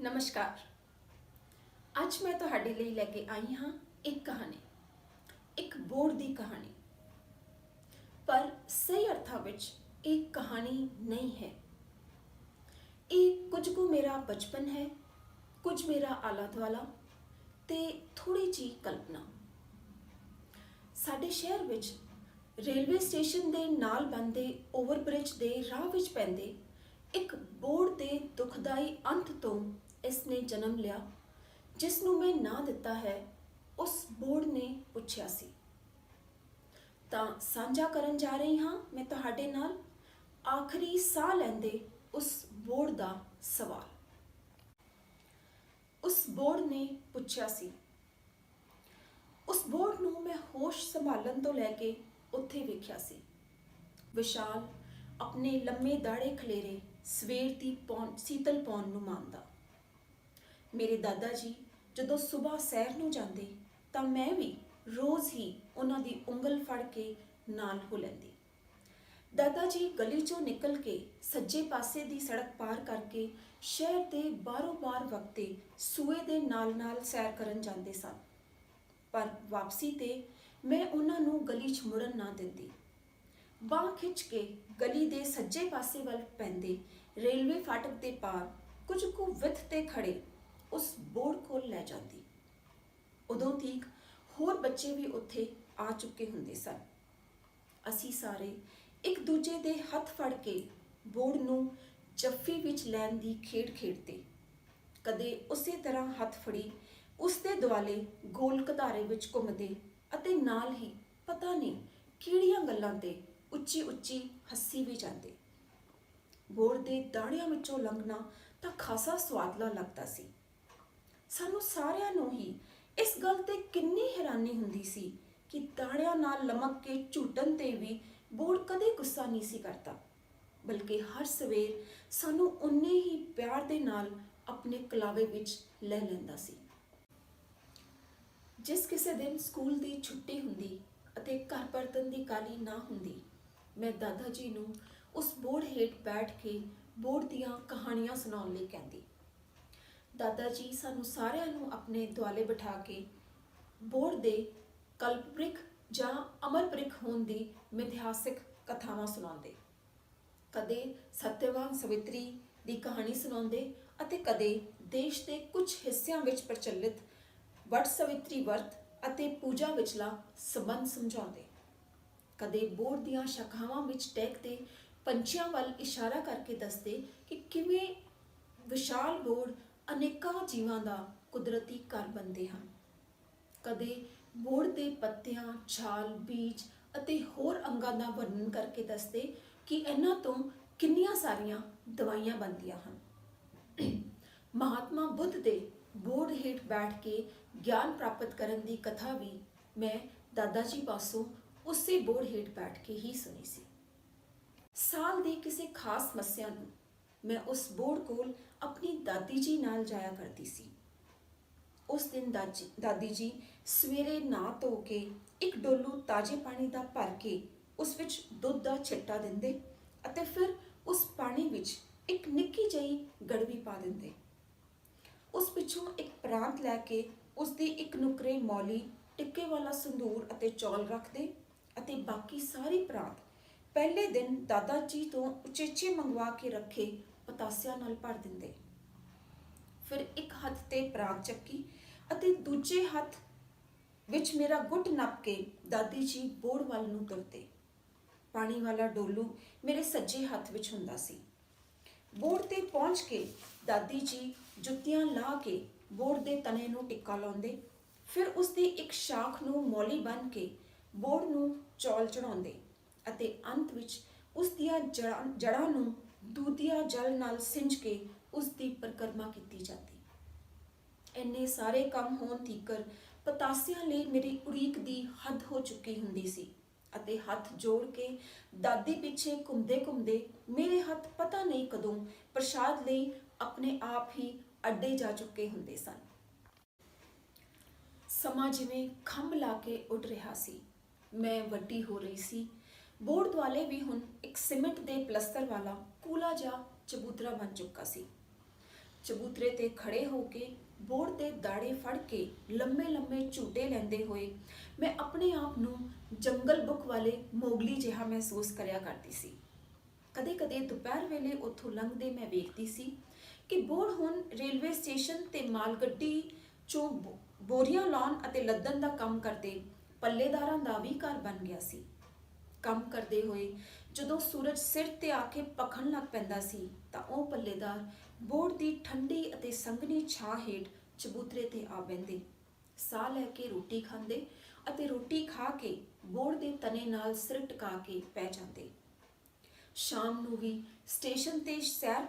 नमस्कार। ਅੱਜ मैं ਤੁਹਾਡੇ ਲਈ ਲੈ ਕੇ ਆਈ ਹਾਂ ਇੱਕ ਕਹਾਣੀ, ਇੱਕ ਬੋਰਡ ਦੀ ਕਹਾਣੀ। ਪਰ ਸਹੀ ਅਰਥਾਂ ਵਿੱਚ ਇਹ ਕਹਾਣੀ ਨਹੀਂ ਹੈ। ਇਹ ਕੁਝ ਕੁ ਮੇਰਾ ਬਚਪਨ ਹੈ, ਕੁਝ ਮੇਰਾ ਆਲਾ ਦੁਆਲਾ ਤੇ ਥੋੜੀ ਜਿਹੀ ਕਲਪਨਾ। ਸਾਡੇ ਸ਼ਹਿਰ ਵਿੱਚ ਰੇਲਵੇ ਸਟੇਸ਼ਨ ਦੇ ਨਾਲ ਬਣਦੇ ਓਵਰਬ੍ਰਿਜ ਦੇ ਰਾਹ ਵਿੱਚ ਪੈਂਦੇ ਇੱਕ ਬੋਰਡ ਦੇ ਦੁਖਦਾਈ ਅੰਤ ਤੋਂ ਇਸਨੇ ਜਨਮ ਲਿਆ, ਜਿਸ ਨੂੰ ਮੈਂ ਨਾਂ ਦਿੱਤਾ ਹੈ ਉਸ ਬੋਰਡ ਨੇ ਪੁੱਛਿਆ ਸੀ। ਤਾਂ ਸਾਂਝਾ ਕਰਨ ਜਾ ਰਹੀ ਹਾਂ ਮੈਂ ਤੁਹਾਡੇ ਨਾਲ ਆਖਰੀ ਸਾਹ ਲੈਂਦੇ ਉਸ ਬੋਰਡ ਦਾ ਸਵਾਲ। ਉਸ ਬੋਰਡ ਨੇ ਪੁੱਛਿਆ ਸੀ। ਉਸ ਬੋਰਡ ਨੂੰ ਮੈਂ ਹੋਸ਼ ਸੰਭਾਲਣ ਤੋਂ ਲੈ ਕੇ ਉੱਥੇ ਵੇਖਿਆ ਸੀ। ਵਿਸ਼ਾਲ ਆਪਣੇ ਲੰਮੇ ਦਾੜੇ ਖਲੇਰੇ ਸਵੇਰ ਦੀ ਸੀਤਲ ਪੌਣ ਨੂੰ ਮਾਣਦਾ। ਮੇਰੇ ਦਾਦਾ ਜੀ ਜਦੋਂ ਸਵੇਰ ਸੈਰ ਨੂੰ ਜਾਂਦੇ ਤਾਂ ਮੈਂ ਵੀ ਰੋਜ਼ ਹੀ ਉਹਨਾਂ ਦੀ ਉਂਗਲ ਫੜ ਕੇ ਨਾਲ ਹੋ ਲੈਂਦੀ। ਦਾਦਾ ਜੀ ਗਲੀ ਚੋਂ ਨਿਕਲ ਕੇ ਸੱਜੇ ਪਾਸੇ ਦੀ ਸੜਕ ਪਾਰ ਕਰਕੇ ਸ਼ਹਿਰ ਦੇ ਬਾਰੋ-ਬਾਰ ਵਕਤੇ ਸੂਏ ਦੇ ਨਾਲ-ਨਾਲ ਸੈਰ ਕਰਨ ਜਾਂਦੇ ਸਨ। ਪਰ ਵਾਪਸੀ ਤੇ ਮੈਂ ਉਹਨਾਂ ਨੂੰ ਗਲੀ 'ਚ ਮੁੜਨ ਨਾ ਦਿੰਦੀ। ਬਾਂਹ ਖਿੱਚ ਕੇ ਗਲੀ ਦੇ ਸੱਜੇ ਪਾਸੇ ਵੱਲ ਪੈਂਦੇ ਰੇਲਵੇ ਫਾਟਕ ਦੇ ਪਾਰ ਕੁਝ ਕੁ ਵਿੱਥ ਤੇ ਖੜੇ ਉਸ ਬੋਰਡ ਕੋਲ ਲੈ ਜਾਂਦੀ। ਉਦੋਂ ਤੀਕ ਹੋਰ ਬੱਚੇ ਵੀ ਉੱਥੇ ਆ ਚੁੱਕੇ ਹੁੰਦੇ ਸਨ। ਅਸੀਂ ਸਾਰੇ ਇੱਕ ਦੂਜੇ ਦੇ ਹੱਥ ਫੜ ਕੇ ਬੋਰਡ ਨੂੰ ਜੱਫੀ ਵਿੱਚ ਲੈਣ ਦੀ ਖੇਡ ਖੇਡਦੇ। ਕਦੇ ਉਸੇ ਤਰ੍ਹਾਂ ਹੱਥ ਫੜੀ ਉਸ ਦੇ ਦੁਆਲੇ ਗੋਲ ਘਤਾਰੇ ਵਿੱਚ ਘੁੰਮਦੇ ਅਤੇ ਨਾਲ ਹੀ ਪਤਾ ਨਹੀਂ ਕਿਹੜੀਆਂ ਗੱਲਾਂ ਤੇ ਉੱਚੀ ਉੱਚੀ ਹੱਸੀ ਵੀ ਜਾਂਦੇ। ਬੋਰਡ ਦੇ ਦਾੜਿਆਂ ਵਿੱਚੋਂ ਲੰਘਣਾ ਤਾਂ ਖਾਸਾ ਸੁਆਦਲਾ ਲੱਗਦਾ ਸੀ। ਸਾਨੂੰ ਸਾਰਿਆਂ ਨੂੰ ਹੀ ਇਸ ਗੱਲ ਤੇ ਕਿੰਨੀ ਹੈਰਾਨੀ ਹੁੰਦੀ ਸੀ ਕਿ ਦਾੜਿਆਂ ਨਾਲ ਲਮਕ ਕੇ ਝੂਟਣ ਤੇ ਵੀ ਬੋਰਡ ਕਦੇ ਗੁੱਸਾ ਨਹੀਂ ਸੀ ਕਰਦਾ, ਬਲਕਿ ਹਰ ਸਵੇਰ ਸਾਨੂੰ ਉਨੇ ਹੀ ਪਿਆਰ ਦੇ ਨਾਲ ਆਪਣੇ ਕਲਾਵੇ ਵਿੱਚ ਲੈ ਲੈਂਦਾ ਸੀ। ਜਿਸ ਕਿਸੇ ਦਿਨ ਸਕੂਲ ਦੀ ਛੁੱਟੀ ਹੁੰਦੀ ਅਤੇ ਘਰ ਪਰਤਣ ਦੀ ਕਾਹਲੀ ਨਾ ਹੁੰਦੀ, ਮੈਂ ਦਾਦਾ ਜੀ ਨੂੰ ਉਸ ਬੋਰਡ ਹੇਠ ਬੈਠ ਕੇ ਬੋਰਡ ਦੀਆਂ ਕਹਾਣੀਆਂ ਸੁਣਾਉਣ ਲਈ ਕਹਿੰਦੀ। ਦਾਦਾ ਜੀ ਸਾਨੂੰ ਸਾਰਿਆਂ ਨੂੰ ਆਪਣੇ ਦੁਆਲੇ ਬਿਠਾ ਕੇ ਬੋਰਡ ਦੇ ਕਲਪਬ੍ਰਿਖ ਜਾਂ ਅਮਰਬ੍ਰਿਖ ਹੋਣ ਦੀ ਮਿਥਿਹਾਸਿਕ ਕਥਾਵਾਂ ਸੁਣਾਉਂਦੇ। ਕਦੇ ਸਤਿਆਵਾਨ ਸਵਿਤਰੀ ਦੀ ਕਹਾਣੀ ਸੁਣਾਉਂਦੇ ਅਤੇ ਕਦੇ ਦੇਸ਼ ਦੇ ਕੁਝ ਹਿੱਸਿਆਂ ਵਿੱਚ ਪ੍ਰਚਲਿਤ ਵਟ ਸਵਿਤਰੀ ਵਰਤ ਅਤੇ ਪੂਜਾ ਵਿਚਲਾ ਸੰਬੰਧ ਸਮਝਾਉਂਦੇ। ਕਦੇ ਬੋਰਡ ਦੀਆਂ ਸ਼ਾਖਾਵਾਂ ਵਿੱਚ ਟਹਿਕਦੇ ਪੰਛੀਆਂ ਵੱਲ ਇਸ਼ਾਰਾ ਕਰਕੇ ਦੱਸਦੇ ਕਿ ਕਿਵੇਂ ਵਿਸ਼ਾਲ ਬੋਰਡ ਅਨੇਕਾਂ ਜੀਵਾਂ ਦਾ ਕੁਦਰਤੀ ਘਰ ਬਣਦੇ ਹਨ। ਕਦੇ ਬੋਰਡ ਦੇ ਪੱਤਿਆਂ, ਛਾਲ, ਬੀਜ ਅਤੇ ਹੋਰ ਅੰਗਾਂ ਦਾ ਵਰਣਨ ਕਰਕੇ ਦੱਸਦੇ ਕਿ ਇਹਨਾਂ ਤੋਂ ਕਿੰਨੀਆਂ ਸਾਰੀਆਂ ਦਵਾਈਆਂ ਬਣਦੀਆਂ ਹਨ। ਮਹਾਤਮਾ ਬੁੱਧ ਦੇ ਬੋਰਡ ਹੇਠ ਬੈਠ ਕੇ ਗਿਆਨ ਪ੍ਰਾਪਤ ਕਰਨ ਦੀ ਕਥਾ ਵੀ ਮੈਂ ਦਾਦਾ ਜੀ ਪਾਸੋਂ ਉਸੇ ਬੋਰਡ ਹੇਠ ਬੈਠ ਕੇ ਹੀ ਸੁਣੀ ਸੀ। ਸਾਲ ਦੀ ਕਿਸੇ ਖਾਸ ਮੱਸਿਆ ਨੂੰ ਮੈਂ ਉਸ ਬੋਰਡ ਕੋਲ ਆਪਣੀ ਦਾਦੀ ਜੀ ਨਾਲ ਜਾਇਆ ਕਰਦੀ ਸੀ। ਉਸ ਦਿਨ ਦਾਦੀ ਜੀ ਸਵੇਰੇ ਨਹਾ ਧੋ ਕੇ ਇੱਕ ਡੋਲੂ ਤਾਜ਼ੇ ਪਾਣੀ ਦਾ ਭਰ ਕੇ ਉਸ ਵਿੱਚ ਦੁੱਧ ਦਾ ਛਿੱਟਾ ਦਿੰਦੇ ਅਤੇ ਫਿਰ ਉਸ ਪਾਣੀ ਵਿੱਚ ਇੱਕ ਨਿੱਕੀ ਜਿਹੀ ਗੜਵੀ ਪਾ ਦਿੰਦੇ। ਉਸ ਪਿੱਛੋਂ ਇੱਕ ਪ੍ਰਾਂਤ ਲੈ ਕੇ ਉਸ ਦੀ ਇੱਕ ਨੁਕਰੇ ਮੌਲੀ, ਟਿੱਕੇ ਵਾਲਾ ਸੰਧੂਰ ਅਤੇ ਚੌਲ ਰੱਖਦੇ ਅਤੇ ਬਾਕੀ ਸਾਰੀ ਪ੍ਰਾਂਤ ਪਹਿਲੇ ਦਿਨ ਦਾਦਾ ਜੀ ਤੋਂ ਉਚੇਚੇ ਮੰਗਵਾ ਕੇ ਰੱਖੇ ਪਤਾਸਿਆਂ ਨਾਲ ਭਰ ਦਿੰਦੇ। ਫਿਰ ਇੱਕ ਹੱਥ ਤੇ ਪ੍ਰਾਂਤ ਚੱਕੀ ਅਤੇ ਦੂਜੇ ਹੱਥ ਵਿੱਚ ਮੇਰਾ ਗੁੱਟ ਨੱਪ ਕੇ ਦਾਦੀ ਜੀ ਬੋਰਡ ਵੱਲ ਨੂੰ ਤੁਰਦੇ। ਪਾਣੀ ਵਾਲਾ ਡੋਲੂ ਮੇਰੇ ਸੱਜੇ ਹੱਥ ਵਿੱਚ ਹੁੰਦਾ ਸੀ। ਬੋਰਡ ਤੇ ਪਹੁੰਚ ਕੇ ਦਾਦੀ ਜੀ ਜੁੱਤੀਆਂ ਲਾ ਕੇ ਬੋਰਡ ਦੇ ਤਣੇ ਨੂੰ ਟਿੱਕਾ ਲਾਉਂਦੇ। ਫਿਰ ਉਸ ਦੀ ਇੱਕ ਸ਼ਾਖ ਨੂੰ ਮੌਲੀ ਬੰਨ੍ਹ ਕੇ ਬੋਰਡ ਨੂੰ ਚੌਲ ਚੜਾਉਂਦੇ ਅਤੇ ਅੰਤ ਵਿੱਚ ਉਸ ਦੀਆਂ ਜੜ੍ਹਾਂ ਨੂੰ ਦੂਧੀਆ ਜਲ ਨਾਲ ਸਿੰਜ ਕੇ ਉਸ ਦੀ ਪਰਿਕਰਮਾ ਕੀਤੀ ਜਾਂਦੀ। ਇੰਨੇ ਸਾਰੇ ਕੰਮ ਹੋਣ ਤੀਕਰ ਪਤਾਸਿਆਂ ਲਈ ਮੇਰੀ ਉਡੀਕ ਦੀ ਹੱਦ ਹੋ ਚੁੱਕੀ ਹੁੰਦੀ ਸੀ ਅਤੇ ਹੱਥ ਜੋੜ ਕੇ ਦਾਦੀ ਪਿੱਛੇ ਘੁੰਮਦੇ ਮੇਰੇ ਹੱਥ ਪਤਾ ਨਹੀਂ ਕਦੋਂ ਪ੍ਰਸ਼ਾਦ ਲਈ ਆਪਣੇ ਆਪ ਹੀ ਅੱਡੇ ਜਾ ਚੁੱਕੇ ਹੁੰਦੇ ਸਨ। ਸਮਾਂ ਜਿਵੇਂ ਖੰਭ ਲਾ ਕੇ ਉੱਡ ਰਿਹਾ ਸੀ। ਮੈਂ ਵੱਡੀ ਹੋ ਰਹੀ ਸੀ। ਬੋਰਡ ਦੁਆਲੇ ਵੀ ਹੁਣ ਇੱਕ ਸੀਮੈਂਟ ਦੇ ਪਲਸਤਰ ਵਾਲਾ ਕੂਲਾ ਜਿਹਾ ਚਬੂਤਰਾ ਬਣ ਚੁੱਕਾ ਸੀ। ਚਬੂਤਰੇ ਤੇ ਖੜੇ ਹੋ ਕੇ ਬੋਰਡ ਦੇ ਦਾੜੇ ਫੜ ਕੇ ਲੰਮੇ ਲੰਮੇ ਝੂਟੇ ਲੈਂਦੇ ਹੋਏ ਮੈਂ ਆਪਣੇ ਆਪ ਨੂੰ ਜੰਗਲ ਬੁੱਕ ਵਾਲੇ ਮੋਗਲੀ ਜਿਹਾ ਮਹਿਸੂਸ ਕਰਿਆ ਕਰਦੀ ਸੀ। ਕਦੇ ਕਦੇ ਦੁਪਹਿਰ ਵੇਲੇ ਉੱਥੋਂ ਲੰਘਦੇ ਮੈਂ ਵੇਖਦੀ ਸੀ ਕਿ ਬੋਰਡ ਹੁਣ ਰੇਲਵੇ ਸਟੇਸ਼ਨ ਤੇ ਮਾਲ ਗੱਡੀ ਚੋਂ ਬੋਰੀਆਂ ਲਾਉਣ ਅਤੇ ਲੱਦਣ ਦਾ ਕੰਮ ਕਰਦੇ ਪੱਲੇਦਾਰਾਂ ਦਾ ਵੀ ਘਰ ਬਣ ਗਿਆ ਸੀ। ਕੰਮ ਕਰਦੇ ਹੋਏ ਜਦੋਂ ਸੂਰਜ ਸਿਰ ਤੇ ਆ ਕੇ ਭਖਣ ਲੱਗ ਪੈਂਦਾ ਸੀ ਤਾਂ ਉਹ ਪੱਲੇਦਾਰ ਬੋਰਡ ਦੀ ਠੰਡੀ ਅਤੇ ਸੰਘਣੀ ਛਾਂ ਹੇਠ ਚਬੂਤਰੇ ਤੇ ਆ ਬਹਿੰਦੇ, ਸਾਹ ਲੈ ਕੇ ਰੋਟੀ ਖਾਂਦੇ ਅਤੇ ਰੋਟੀ ਖਾ ਕੇ ਬੋਰਡ ਦੇ ਤਣੇ ਨਾਲ ਸਿਰ ਟਿਕਾ ਕੇ ਪੈ ਜਾਂਦੇ। ਸ਼ਾਮ ਨੂੰ ਵੀ ਸਟੇਸ਼ਨ ਤੇ ਸੈਰ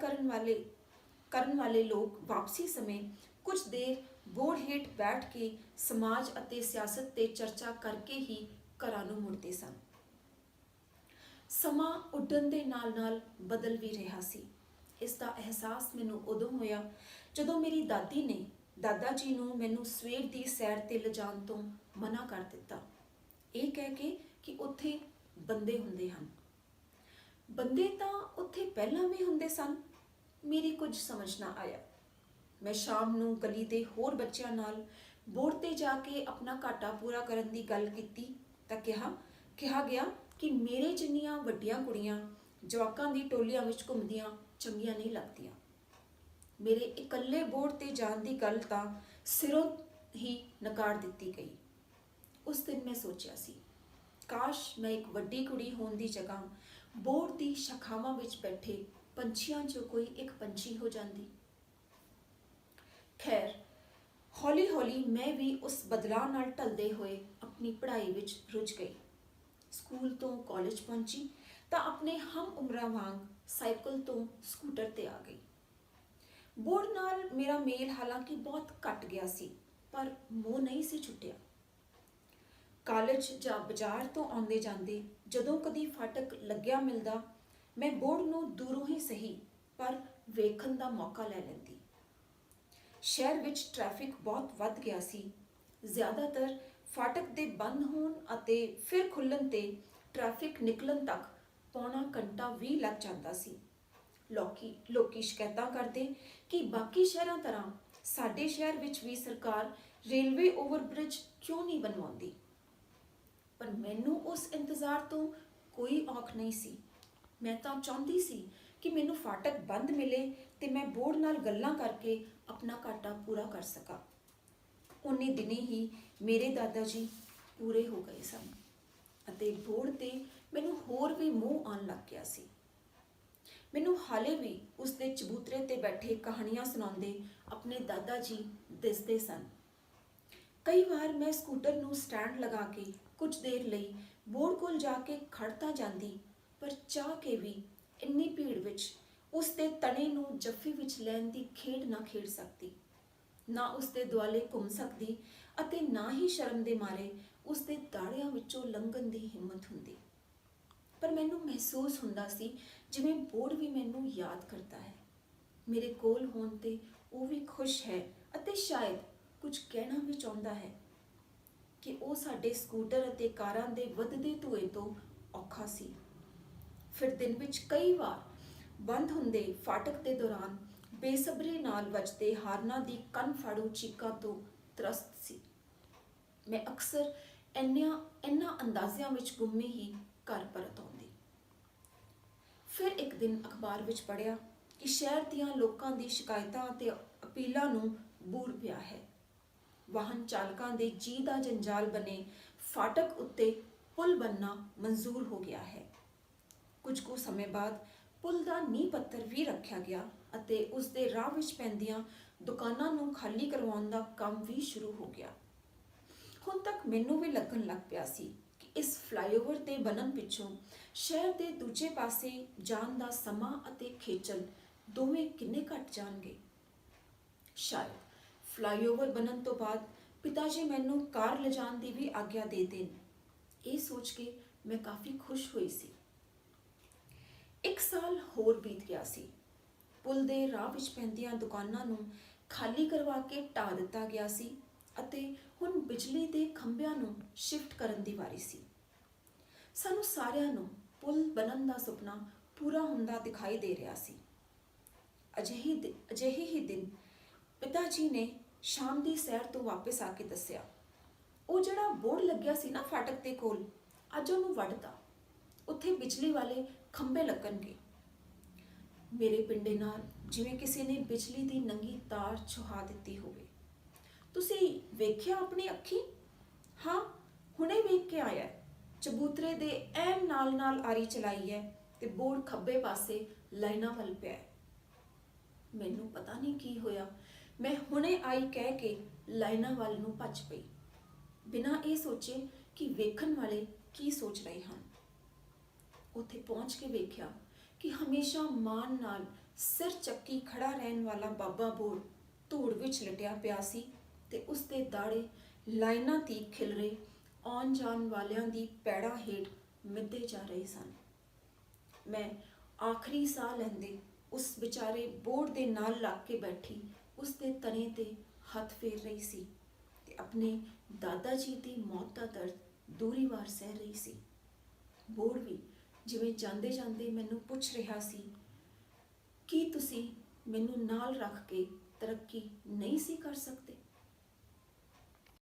ਕਰਨ ਵਾਲੇ ਲੋਕ ਵਾਪਸੀ ਸਮੇਂ ਕੁਝ ਦੇਰ ਬੋਰਡ ਹੇਠ ਬੈਠ ਕੇ ਸਮਾਜ ਅਤੇ ਸਿਆਸਤ ਤੇ ਚਰਚਾ ਕਰਕੇ ਹੀ ਘਰਾਂ ਨੂੰ ਮੁੜਦੇ ਸਨ। ਸਮਾਂ ਉੱਡਣ ਦੇ ਨਾਲ-ਨਾਲ ਬਦਲ ਵੀ ਰਿਹਾ ਸੀ। ਇਸ ਦਾ ਅਹਿਸਾਸ ਮੈਨੂੰ ਉਦੋਂ ਹੋਇਆ ਜਦੋਂ ਮੇਰੀ ਦਾਦੀ ਨੇ ਦਾਦਾ ਜੀ ਨੂੰ ਮੈਨੂੰ ਸਵੇਰ ਦੀ ਸੈਰ ਤੇ ਲਿਜਾਣ ਤੋਂ ਮਨਾ ਕਰ ਦਿੱਤਾ, ਇਹ ਕਹਿ ਕੇ ਕਿ ਉੱਥੇ ਬੰਦੇ ਹੁੰਦੇ ਹਨ। ਬੰਦੇ ਤਾਂ ਉੱਥੇ ਪਹਿਲਾਂ ਵੀ ਹੁੰਦੇ ਸਨ। ਮੇਰੀ ਕੁਝ ਸਮਝ ਨਾ ਆਇਆ। ਮੈਂ ਸ਼ਾਮ ਨੂੰ ਗਲੀ ਦੇ ਹੋਰ ਬੱਚਿਆਂ ਨਾਲ ਬੋਰਡ ਤੇ ਜਾ ਕੇ ਆਪਣਾ ਘਾਟਾ ਪੂਰਾ ਕਰਨ ਦੀ ਗੱਲ ਕੀਤੀ ਤਾਂ ਕਿਹਾ ਗਿਆ ਕਿ ਮੇਰੇ ਜਿੰਨੀਆਂ ਵੱਡੀਆਂ ਕੁੜੀਆਂ ਜਵਾਕਾਂ ਦੀ ਟੋਲੀਆਂ ਵਿੱਚ ਘੁੰਮਦੀਆਂ ਚੰਗੀਆਂ ਨਹੀਂ ਲੱਗਦੀਆਂ। ਮੇਰੇ ਇਕੱਲੇ ਬੋਰਡ ਤੇ ਜਾਣ ਦੀ ਗੱਲ ਤਾਂ ਸਿਰੋਂ ਹੀ ਨਕਾਰ ਦਿੱਤੀ ਗਈ। ਉਸ ਦਿਨ ਮੈਂ ਸੋਚਿਆ ਸੀ, ਕਾਸ਼ ਮੈਂ ਇੱਕ ਵੱਡੀ ਕੁੜੀ ਹੋਣ ਦੀ ਜਗ੍ਹਾ ਬੋਰਡ ਦੀ ਸ਼ਾਖਾਵਾਂ ਵਿੱਚ ਬੈਠੇ ਪੰਛੀਆਂ 'ਚੋਂ ਕੋਈ ਇੱਕ ਪੰਛੀ ਹੋ ਜਾਂਦੀ। ਖੈਰ, ਹੌਲੀ ਹੌਲੀ ਮੈਂ ਵੀ ਉਸ ਬਦਲਾਅ ਨਾਲ ਢਲਦੇ ਹੋਏ ਆਪਣੀ ਪੜ੍ਹਾਈ ਵਿੱਚ ਰੁੱਝ ਗਈ। ਸਕੂਲ ਤੋਂ ਕਾਲਜ ਪਹੁੰਚੀ ਤਾਂ ਆਪਣੇ ਹਮ ਉਮਰਾਂ ਵਾਂਗ ਸਾਈਕਲ ਤੋਂ ਸਕੂਟਰ ਤੇ ਆ ਗਈ। ਬੋਰਡ ਨਾਲ ਮੇਰਾ ਮੇਲ ਹਾਲਾਂਕਿ ਬਹੁਤ ਘਟ ਗਿਆ ਸੀ, ਪਰ ਮੋਹ ਨਹੀਂ ਸੀ ਛੁੱਟਿਆ। ਕਾਲਜ ਜਾਂ ਬਾਜ਼ਾਰ ਤੋਂ ਆਉਂਦੇ ਜਾਂਦੇ ਜਦੋਂ ਕਦੀ ਫਾਟਕ ਲੱਗਿਆ ਮਿਲਦਾ, ਮੈਂ ਬੋਰਡ ਨੂੰ ਦੂਰੋਂ ਹੀ ਸਹੀ ਪਰ ਵੇਖਣ ਦਾ ਮੌਕਾ ਲੈ ਲੈਂਦੀ। ਸ਼ਹਿਰ ਵਿੱਚ ਟ੍ਰੈਫਿਕ ਬਹੁਤ ਵੱਧ ਗਿਆ ਸੀ। ਜ਼ਿਆਦਾਤਰ ਫਾਟਕ ਦੇ ਬੰਦ ਹੋਣ ਅਤੇ ਫਿਰ ਖੁੱਲ੍ਹਣ ਤੇ ਟ੍ਰੈਫਿਕ ਨਿਕਲਣ ਤੱਕ ਪੌਣਾ ਘੰਟਾ ਵੀ ਲੱਗ ਜਾਂਦਾ ਸੀ। ਲੋਕੀ ਸ਼ਿਕਾਇਤਾਂ ਕਰਦੇ ਕਿ ਬਾਕੀ ਸ਼ਹਿਰਾਂ ਤਰ੍ਹਾਂ ਸਾਡੇ ਸ਼ਹਿਰ ਵਿੱਚ ਵੀ ਸਰਕਾਰ ਰੇਲਵੇ ਓਵਰਬ੍ਰਿਜ ਕਿਉਂ ਨਹੀਂ ਬਣਵਾਉਂਦੀ। ਪਰ ਮੈਨੂੰ ਉਸ ਇੰਤਜ਼ਾਰ ਤੋਂ ਕੋਈ ਔਖ ਨਹੀਂ ਸੀ। ਮੈਂ ਤਾਂ ਚਾਹੁੰਦੀ ਸੀ ਕਿ ਮੈਨੂੰ ਫਾਟਕ ਬੰਦ ਮਿਲੇ ਤੇ ਮੈਂ ਬੋਰਡ ਨਾਲ ਗੱਲਾਂ ਕਰਕੇ ਆਪਣਾ ਘਾਟਾ ਪੂਰਾ ਕਰ ਸਕਾਂ। ਉਨੇ ਦਿਨੇ ਹੀ ਮੇਰੇ ਦਾਦਾ ਜੀ ਪੂਰੇ ਹੋ ਗਏ ਸਨ ਅਤੇ ਬੋਰਡ ਤੇ ਮੈਨੂੰ ਹੋਰ ਵੀ ਮੋਹ ਆਉਣ ਲੱਗ ਗਿਆ ਸੀ। ਮੈਨੂੰ ਹਾਲੇ ਵੀ ਉਸ ਦੇ ਚਬੂਤਰੇ ਤੇ ਬੈਠੇ ਕਹਾਣੀਆਂ ਸੁਣਾਉਂਦੇ ਆਪਣੇ ਦਾਦਾ ਜੀ ਦਿਸਦੇ ਸਨ। ਕਈ ਵਾਰ ਮੈਂ ਸਕੂਟਰ ਨੂੰ ਸਟੈਂਡ ਲਗਾ ਕੇ ਕੁਝ ਦੇਰ ਲਈ ਬੋਰਡ ਕੋਲ ਜਾ ਕੇ ਖੜ ਤਾਂ ਜਾਂਦੀ, ਪਰ ਚਾਹ ਕੇ ਵੀ ਇੰਨੀ ਭੀੜ ਵਿੱਚ ਉਸ ਦੇ ਤਣੇ ਨੂੰ ਜੱਫੀ ਵਿੱਚ ਲੈਣ ਦੀ ਖੇਡ ਨਾ ਖੇਡ ਸਕਦੀ, ਨਾ ਉਸ ਦੇ ਦੁਆਲੇ ਘੁੰਮ ਸਕਦੀ ਅਤੇ ਨਾ ਹੀ ਸ਼ਰਮ ਦੇ ਮਾਰੇ ਉਸ ਦੇ ਦਾੜਿਆਂ ਵਿੱਚੋਂ ਲੰਘਣ ਦੀ ਹਿੰਮਤ ਹੁੰਦੀ। ਪਰ ਮੈਨੂੰ ਮਹਿਸੂਸ ਹੁੰਦਾ ਸੀ ਜਿਵੇਂ ਬੋਰਡ ਵੀ ਮੈਨੂੰ ਯਾਦ ਕਰਦਾ ਹੈ। ਮੇਰੇ ਕੋਲ ਹੋਣ ਤੇ ਉਹ ਵੀ ਖੁਸ਼ ਹੈ ਅਤੇ ਸ਼ਾਇਦ ਕੁਝ ਕਹਿਣਾ ਵੀ ਚਾਹੁੰਦਾ ਹੈ ਕਿ ਉਹ ਸਾਡੇ ਸਕੂਟਰ ਅਤੇ ਕਾਰਾਂ ਦੇ ਵੱਧਦੇ ਧੂਏ ਤੋਂ ਔਖਾ ਸੀ। ਫਿਰ ਦਿਨ ਵਿੱਚ ਕਈ ਵਾਰ ਬੰਦ ਹੁੰਦੇ ਫਾਟਕ ਦੇ ਦੌਰਾਨ ਬੇਸਬਰੀ ਨਾਲ ਵੱਜਦੇ ਹਾਰਨਾਂ ਦੀ ਕੰਨ ਫਾੜੂ ਚੀਕਾਂ ਤੋਂ ਤ੍ਰਸਤ ਸੀ। ਮੈਂ ਅਕਸਰ ਇਹਨਾਂ ਅੰਦਾਜ਼ਿਆਂ ਵਿੱਚ ਗੁੰਮੀ ਹੀ ਘਰ ਪਰਤ ਆਉਂਦੀ। ਫਿਰ ਇੱਕ ਦਿਨ ਅਖਬਾਰ ਵਿੱਚ ਪੜ੍ਹਿਆ ਕਿ ਸ਼ਹਿਰ ਦੀਆਂ ਲੋਕਾਂ ਦੀ ਸ਼ਿਕਾਇਤਾਂ ਅਤੇ ਅਪੀਲਾਂ ਨੂੰ ਬੂਰ ਪਿਆ ਹੈ। ਵਾਹਨ ਚਾਲਕਾਂ ਦੇ ਜੀਅ ਦਾ ਜੰਜਾਲ ਬਣੇ ਫਾਟਕ ਉੱਤੇ ਪੁਲ ਬਣਨਾ ਮਨਜ਼ੂਰ ਹੋ ਗਿਆ ਹੈ। ਕੁਝ ਕੁ ਸਮੇਂ ਬਾਅਦ ਪੁਲ ਦਾ ਨੀਂਹ ਪੱਥਰ ਵੀ ਰੱਖਿਆ ਗਿਆ ਅਤੇ ਉਸ ਦੇ ਰਾਹ ਵਿੱਚ ਪੈਂਦੀਆਂ ਦੁਕਾਨਾਂ ਨੂੰ ਖਾਲੀ ਕਰਵਾਉਣ ਦਾ ਕੰਮ ਵੀ ਸ਼ੁਰੂ ਹੋ ਗਿਆ। ਹੁਣ ਤੱਕ ਮੈਨੂੰ ਵੀ ਲੱਗਣ ਲੱਗ ਪਿਆ ਸੀ ਕਿ ਇਸ ਫਲਾਈਓਵਰ ਦੇ ਬਣਨ ਪਿੱਛੋਂ ਸ਼ਹਿਰ ਦੇ ਦੂਜੇ ਪਾਸੇ ਜਾਣ ਦਾ ਸਮਾਂ ਅਤੇ ਖੇਚਲ ਦੋਵੇਂ ਕਿੰਨੇ ਘਟ ਜਾਣਗੇ। ਸ਼ਾਇਦ ਫਲਾਈਓਵਰ ਬਣਨ ਤੋਂ ਬਾਅਦ ਪਿਤਾ ਜੀ ਮੈਨੂੰ ਕਾਰ ਲਿਜਾਣ ਦੀ ਵੀ ਆਗਿਆ ਦੇ ਦੇਣ। ਇਹ ਸੋਚ ਕੇ ਮੈਂ ਕਾਫੀ ਖੁਸ਼ ਹੋਈ ਸੀ। ਇੱਕ ਸਾਲ ਹੋਰ ਬੀਤ ਗਿਆ ਸੀ। ਪੁਲ ਦੇ ਰਾਹ ਵਿੱਚ ਪੈਂਦੀਆਂ ਦੁਕਾਨਾਂ ਨੂੰ ਖਾਲੀ ਕਰਵਾ ਕੇ ਢਾਹ ਦਿੱਤਾ ਗਿਆ ਸੀ ਅਤੇ ਹੁਣ ਬਿਜਲੀ ਦੇ ਖੰਭਿਆਂ ਨੂੰ ਸ਼ਿਫਟ ਕਰਨ ਦੀ ਵਾਰੀ ਸੀ। ਸਾਨੂੰ ਸਾਰਿਆਂ ਨੂੰ ਪੁਲ ਬਣਨ ਦਾ ਸੁਪਨਾ ਪੂਰਾ ਹੁੰਦਾ ਦਿਖਾਈ ਦੇ ਰਿਹਾ ਸੀ। ਅਜਿਹੇ ਹੀ ਦਿਨ ਪਿਤਾ ਜੀ ਨੇ ਸ਼ਾਮ ਦੀ ਸੈਰ ਤੋਂ ਵਾਪਸ ਆ ਕੇ ਦੱਸਿਆ, ਉਹ ਜਿਹੜਾ ਬੋਰਡ ਲੱਗਿਆ ਸੀ ਨਾ ਫਾਟਕ ਦੇ ਕੋਲ, ਅੱਜ ਉਹਨੂੰ ਵੱਢਤਾ। ਉੱਥੇ ਬਿਜਲੀ ਵਾਲੇ ਖੰਭੇ ਲੱਗਣਗੇ। ਮੇਰੇ ਪਿੰਡੇ ਨਾਲ ਜਿਵੇਂ ਕਿਸੇ ਨੇ ਬਿਜਲੀ ਦੀ ਨੰਗੀ ਤਾਰ ਛੁਹਾ ਦਿੱਤੀ ਹੋਵੇ। ਤੁਸੀਂ ਵੇਖਿਆ ਆਪਣੀ ਅੱਖੀਂ? ਹਾਂ, ਹੁਣੇ ਵੇਖ ਕੇ ਆਇਆ। ਚਬੂਤਰੇ ਦੇ ਐਨ ਨਾਲ ਆਰੀ ਚਲਾਈ ਹੈ ਤੇ ਬੋਰਡ ਖੱਬੇ ਪਾਸੇ ਲਾਈਨਾਂ ਵੱਲ ਪਿਆ। ਮੈਨੂੰ ਪਤਾ ਨਹੀਂ ਕੀ ਹੋਇਆ, ਮੈਂ ਹੁਣੇ ਆਈ ਕਹਿ ਕੇ ਲਾਈਨਾਂ ਵੱਲ ਨੂੰ ਭੱਜ ਪਈ, ਬਿਨਾਂ ਇਹ ਸੋਚੇ ਕਿ ਵੇਖਣ ਵਾਲੇ ਕੀ ਸੋਚ ਰਹੇ ਹਨ। ਉੱਥੇ ਪਹੁੰਚ ਕੇ ਵੇਖਿਆ ਕਿ ਹਮੇਸ਼ਾ ਮਾਣ ਨਾਲ ਸਿਰ ਚੱਕੀ ਖੜਾ ਰਹਿਣ ਵਾਲਾ ਬਾਬਾ ਬੋੜ ਧੂੜ ਵਿੱਚ ਲਟਿਆ ਪਿਆ ਸੀ ਤੇ ਉਸ ਦੇ ਦਾੜੇ ਲਾਈਨਾਂ ਤੀ ਖਿਲਰੇ ਆਉਣ ਜਾਣ ਵਾਲਿਆਂ ਦੀ ਪੈੜਾਂ ਹੇਠ ਮਿੱਧੇ ਜਾ ਰਹੇ ਸਨ। ਮੈਂ ਆਖਰੀ ਸਾਹ ਲੈਂਦੇ ਉਸ ਵਿਚਾਰੇ ਬੋੜ ਦੇ ਨਾਲ ਲੱਗ ਕੇ ਬੈਠੀ ਉਸ ਦੇ ਤਣੇ ਤੇ ਹੱਥ ਫੇਰ ਰਹੀ ਸੀ ਤੇ ਆਪਣੇ ਦਾਦਾ ਜੀ ਦੀ ਮੌਤ ਦਾ ਦਰਦ ਦੂਰੀ ਵਾਰ ਸਹਿ ਰਹੀ ਸੀ। ਬੋੜ ਵੀ ਜਿਵੇਂ ਜਾਂਦੇ ਜਾਂਦੇ ਮੈਨੂੰ ਪੁੱਛ ਰਿਹਾ ਸੀ, ਕੀ ਤੁਸੀਂ ਮੈਨੂੰ ਨਾਲ ਰੱਖ ਕੇ ਤਰੱਕੀ ਨਹੀਂ ਸੀ ਕਰ ਸਕਦੇ?